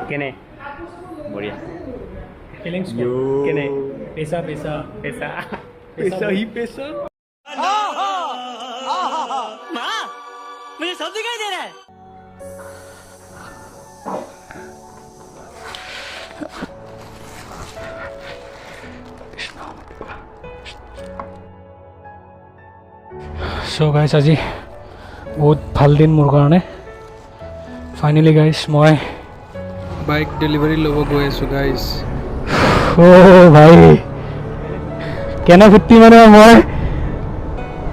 কেনে बढ़िया ফিলিংস কেনে পেছা পেছা পেছা पैसा ही पैसा माँ मुझे सब दिखाई दे रहा है সো গাইছ আজি বহুত ভাল দিন মোৰ কাৰণে ফাইনেলি গাইছ মই বাইক ডেলিভাৰী ল'ব গৈ আছোঁ গাইজ অ' ভাই কেনে ফূৰ্তি মই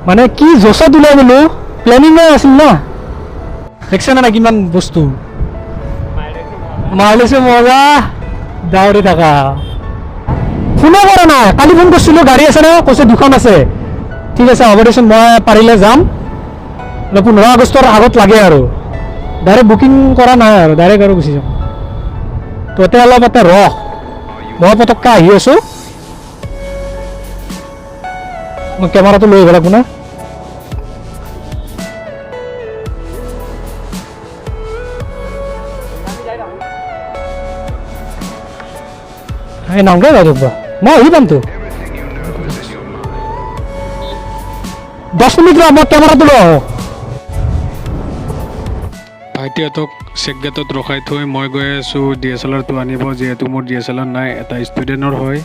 মানে কি জছত ওলাই বোলো প্লেনিং আছিল ন দেখিছে না কিমান বস্তু মাইলেজে মজা ডাউৰি থাকা ফোনো কৰা নাই কালি ফোন কৰিছিলোঁ গাড়ী আছে ন কৈছে দুখন আছে ঠিক আছে হ'ব দেচোন মই পাৰিলে যাম 15 আগষ্টৰ আগত লাগে আৰু ডাইৰেক্ট বুকিং কৰা নাই আৰু ডাইৰেক্ট আৰু গুচি যাম ততে অলপ এটা মই পটককৈ আহি আছোঁ মই কেমেৰাটো লৈ আহিব লাগিব না এই নামকে যাই থাকিব মই আহি পামতো 10 মিনিট ৰ মই কেমেৰাটো লৈ আহোঁ ভাইটিহঁতক চেক গেটত ৰখাই থৈ মই গৈ আছোঁ DSLRটো আনিব যিহেতু মোৰ DSLR নাই এটা ষ্টুডেণ্টৰ হয়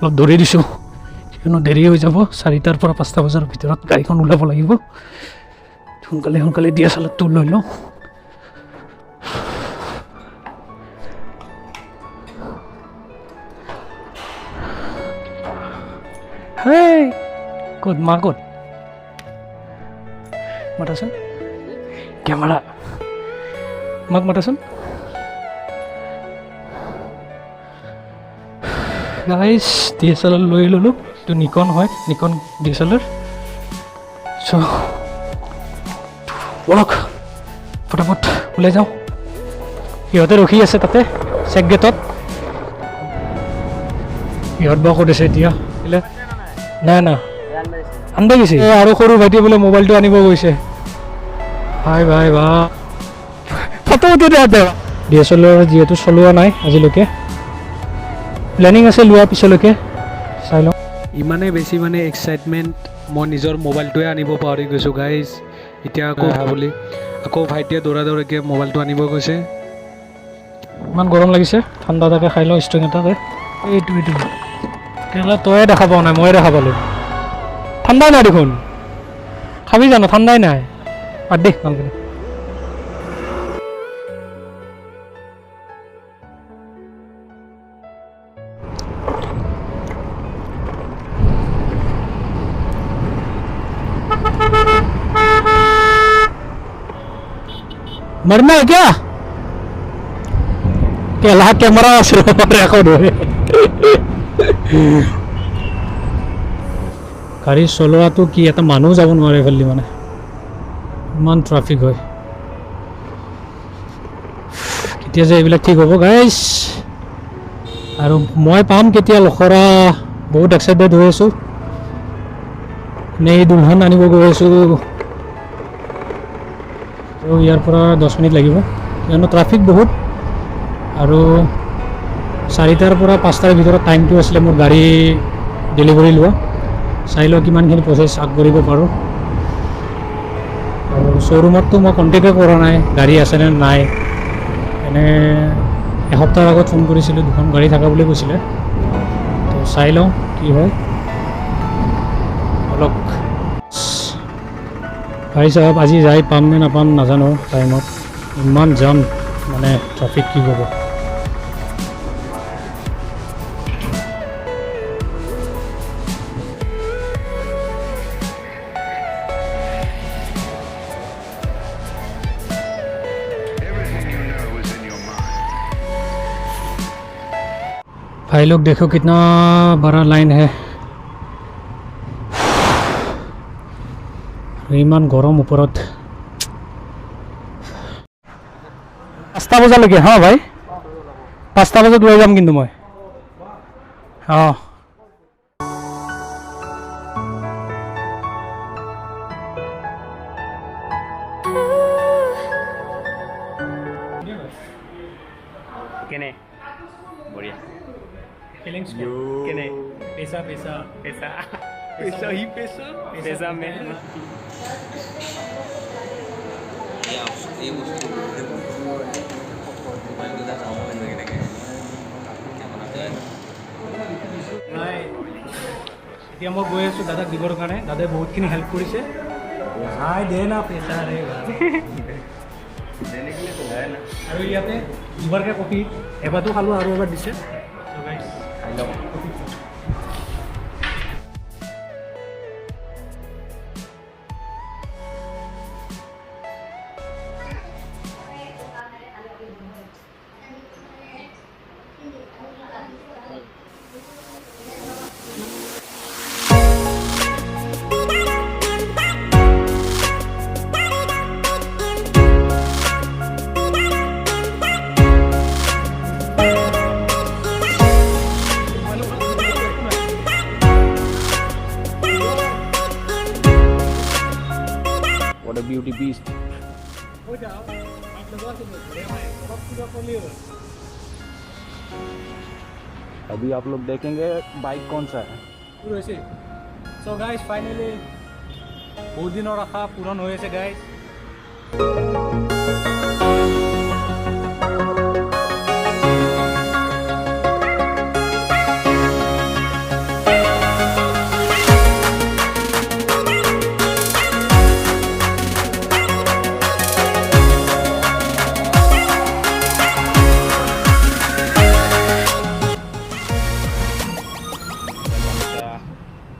অলপ দৌৰি দিছোঁ কিয়নো দেৰি হৈ যাব 4টাৰ পৰা 5টা বজাৰ ভিতৰত গাড়ীখন ওলাব লাগিব সোনকালে DSLRটো লৈ লওঁ হেই ক'ত মা ক'ত মাতাচোন কেমেৰা মাক মাতাচোন গাইজ DSLR লৈ ল'লোঁ এইটো নিকন হয় নিকন DSLR চ' বলক ফটাফট ওলাই যাওঁ সিহঁতে ৰখি আছে তাতে চেক গেটত সিহঁত বা ক'ত আছে এতিয়া নাই না আনিব গৈছে আৰু সৰু ভাইটি বোলে মোবাইলটো আনিব গৈছে ভাই বা ফটো DSLR যিহেতু চলোৱা নাই আজিলৈকে প্লেনিং আছে লোৱাৰ পিছলৈকে চাই লওঁ ইমানে বেছি মানে এক্সাইটমেণ্ট মই নিজৰ মোবাইলটোৱে আনিব পাহৰি গৈছোঁ গাইজ এতিয়া আকৌ বুলি আকৌ ভাইটিয়ে দৌৰাকৈ মোবাইলটো আনিব গৈছে ইমান গৰম লাগিছে ঠাণ্ডা এটাকে খাই লওঁ ষ্ট্ৰিং এটাকে এইটো কেলা তয়ে দেখা পোৱা নাই ময়ে দেখা পালোঁ ঠাণ্ডাই নাই দেখোন খাবি জানো ঠাণ্ডাই নাই আৰু দেখ ভালকৈ मरना है क्या केला कैमरा रेकॉर्ड हो গাড়ী চলোৱাটো কি এটা মানুহ যাব নোৱাৰে এইফালে মানে ইমান ট্ৰাফিক হয় কেতিয়া যে এইবিলাক ঠিক হ'ব গাইজ আৰু মই পাম কেতিয়া লখৰা বহুত এক্সাইটেড হৈ আছোঁ এই দুলহন আনিব গৈ আছোঁ আৰু ইয়াৰ পৰা 10 মিনিট লাগিব কিয়নো ট্ৰাফিক বহুত আৰু 4টাৰ পৰা 5টাৰ ভিতৰত টাইমটো আছিলে মোৰ গাড়ী ডেলিভাৰী লোৱা চাই লওঁ কিমানখিনি প্ৰচেছ আগবাঢ়িব পাৰোঁ আৰু শ্ব'ৰুমততো মই কণ্টেক্টে কৰা নাই গাড়ী আছেনে নাই এনে এসপ্তাহৰ আগত ফোন কৰিছিলোঁ দুখন গাড়ী থকা বুলি কৈছিলে তো চাই লওঁ কি হয় অলপ ভাই চাহাব আজি যাই পাম নে নাপাম নাজানো টাইমত ইমান জাম মানে ট্ৰাফিক কি হ'ব भाई लोग देखो कितना बड़ा लाइन है ইমান গৰম ওপৰত 5টা বজালৈকে হা ভাই 5টা বজাত লৈ যাম কিন্তু মই चैलेंज Yo. केने पैसा पैसा पैसा पैसा ही पैसा पैसा में এই বস্তু মোবাইলটো এটা চাওঁ কেনেকৈ থাকে নাই এতিয়া মই গৈ আছোঁ দাদাক দিবৰ কাৰণে দাদাই বহুতখিনি হেল্প কৰিছে নাই দে না পেচা ৰে देने के लिए तो है ना আৰু ইয়াতে দুবাৰকৈ কফি এবাৰটো খালোঁ আৰু এবাৰ দিছে खाई लो What a beauty beast. हो जाओ आप लोगों से बोल रहे हैं सब पूरा खोलिए अभी आप लोग देखेंगे बाइक कौन सा है পুরো হয়েছে সো গাইজ ফাইনালি বহুত দিনৰ আশা পূৰণ হৈ আছে গাইজ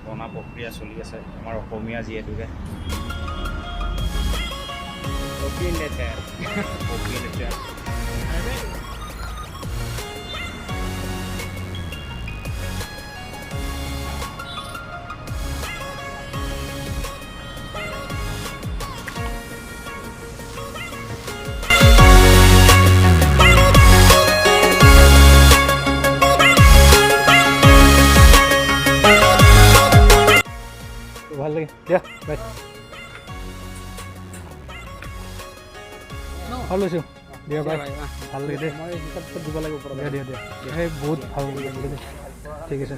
বনা প্ৰক্ৰিয়া চলি আছে আমাৰ অসমীয়া যিহেতুকে কপি নেচাৰ ভাল লাগে দিয়া বাই ভাল লৈছোঁ দিয়া বাই ভাল লাগে দেই মই দিব লাগিব দিয়া দিয়া দিয়া সেই বহুত ভাল লাগিলে দেই ঠিক আছে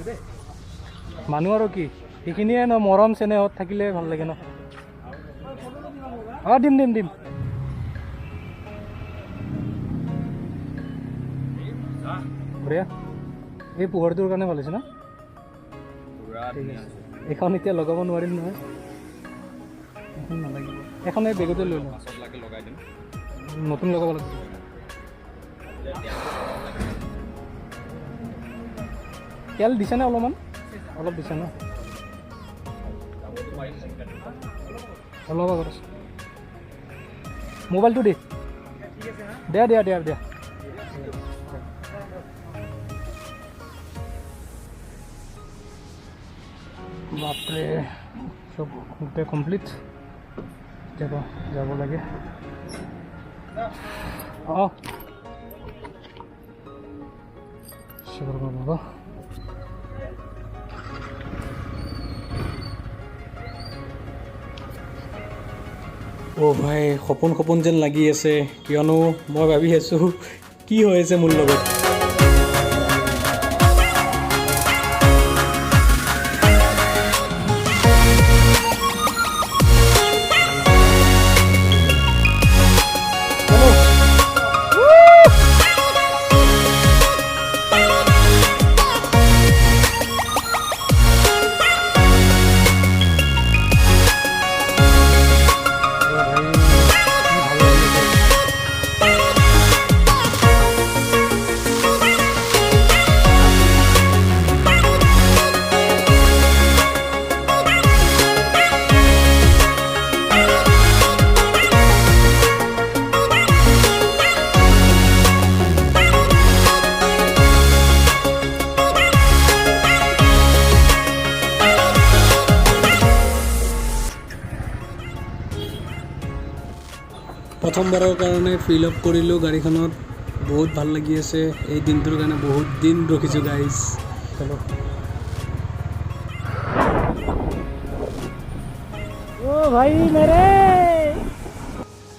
মানুহ আৰু কি সেইখিনিয়ে ন মৰম চেনেহত থাকিলে ভাল লাগে ন অঁ দিম দিম দিম বঢ়িয়া এই পোহৰটোৰ কাৰণে ভাল হৈছে ন ঠিক আছে এখন এতিয়া লগাব নোৱাৰিম নহয় এখন নালাগিব এখন এই বেগতে লৈ লওঁ লগাই দিম নতুন লগাব লাগিব তেল দিছেনে অলপমান অলপ দিছে ন অলপ আগত আছে মোবাইলটো দিয়া দিয়া দিয়া দিয়া বাপৰে চব গোটেই কমপ্লিট যাব লাগে অঁ চিঞৰ বাবা অ' ভাই সপোন সপোন যেন লাগি আছে কিয়নো মই ভাবি আছোঁ কি হৈ আছে মোৰ লগত প্ৰথমবাৰৰ কাৰণে ফিল আপ কৰিলোঁ গাড়ীখনত বহুত ভাল লাগি আছে এই দিনটোৰ কাৰণে বহুত দিন ৰখিছোঁ গাইজ চলো অ' ভাই মেৰে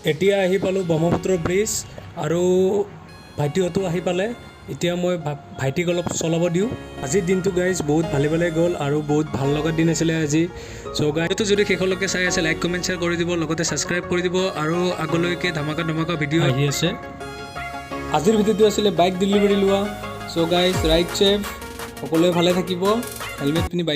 এতিয়া আহি পালোঁ ব্ৰহ্মপুত্ৰ ব্ৰিজ আৰু ভাইটিহঁতো আহি পালে এতিয়া মই ভাইটিক অলপ চলাব দিওঁ আজিৰ দিনটো গাইজ বহুত ভালে ভালে গ'ল আৰু বহুত ভাল লগা দিন আছিলে আজি চ' গাইজটো যদি শেষলৈকে চাই আছে লাইক কমেণ্ট শ্বেয়াৰ কৰি দিব লগতে ছাবস্ক্ৰাইব কৰি দিব আৰু আগলৈকে ধামাকা ভিডিঅ' আহি আছে আজিৰ ভিডিঅ'টো আছিলে বাইক ডেলিভাৰী লোৱা চ' গাইজ ৰাইড ছেফ সকলোৱে ভালে থাকিব হেলমেট পিন্ধি বাইক